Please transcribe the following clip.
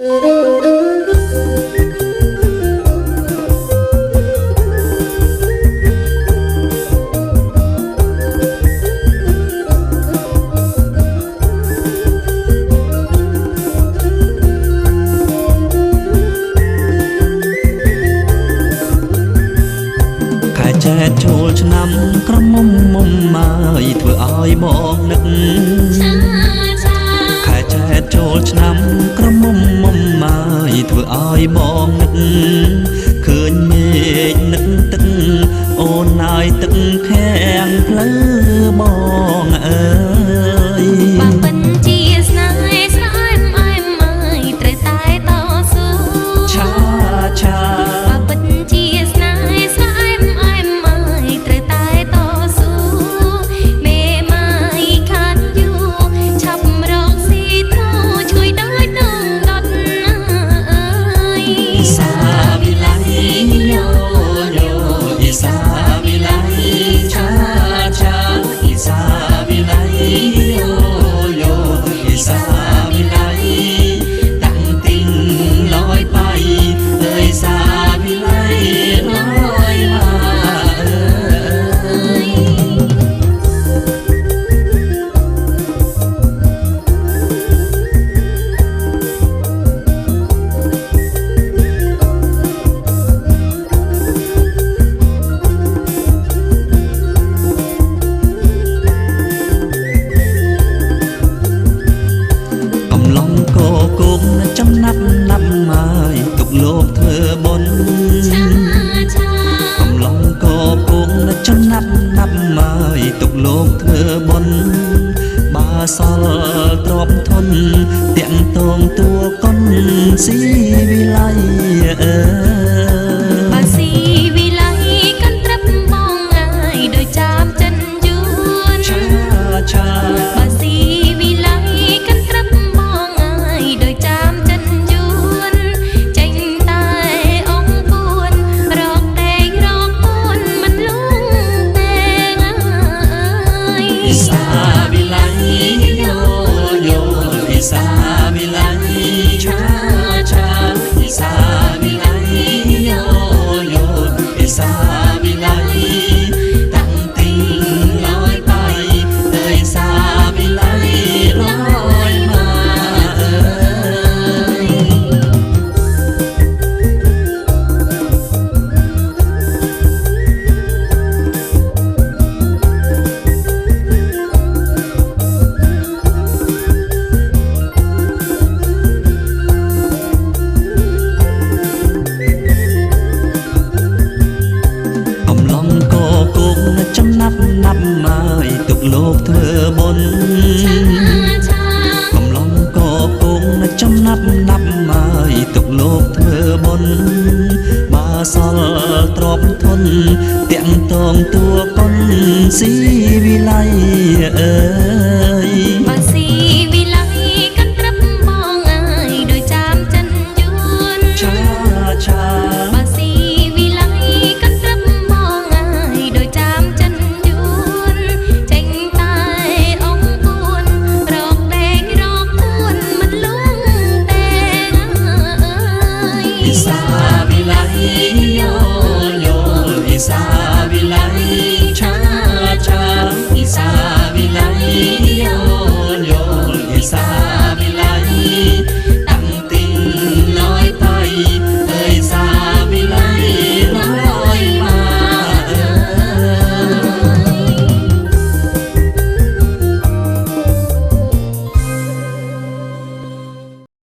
ចែកចូលឆ្នាំក្រមុំមុំមកធ្វើឲ្យបងនឹកខែចែកចូលឆ្នាំក្រមុំមុំមកធ្វើឲ្យបងនឹកឃើញមេឃនឹកទឹកអូនហើយទឹកខាំងផ្លូវបងអើយបងពិនជាស្នេហ៍ស្នេហ៍អែមអើយត្រូវតែតស៊ូឆាឆាបងពិនជាស្នេហ៍ស្នេហ៍អែមអើយត្រូវតែតស៊ូមេម៉ាយខាត់យូឆាប់រកស៊ីធូជួយដល់ដងដុតអើយសាវិល័យយោយោអ៊ីសាវិល័យឆាឆាអ៊ីសាវិល័យយោយោអ៊ីសាវិល័យតាំងទីងលយไปអើយសាវិល័យលយមកអើយកំឡុងកោគងចំណាប់ណាប់មកទុកលោកធ្វើបុណ្យកំឡុងកោគងចំណាប់ណាប់មកទុកលោកធ្វើបុណ្យបាសល់ទ្របធនទាំងតងតួកុនស៊ីវិល័យអើបាស៊ីវិល័យកាន់ត្រឹបបងអើយដោយចាមចិនយួនឆាឆាបាស៊ីវិល័យកាន់ត្រឹបបងអើយដោយចាមចិនយួនចេញតែអង្គពួនរកតែងរកពួនមិនលួងតែងអើយអ៊ីសាវិល័យយោយោអ៊ីសាវិល័យឆាឆាអ៊ីសាវិល័យយោយោអ៊ីសាវិល័យតាំងទីងលយไปអើយសាវិល័យលយមកអើយកំឡុងកោគងចំណាប់ណាប់មកទុកលោកធ្វើបុណ្យកំឡុងកោគងចំណាប់ណាប់មកទុកលោកធ្វើបុណ្យបាសល់ទ្របធនទាំងតងតួកុនស៊ីវិល័យ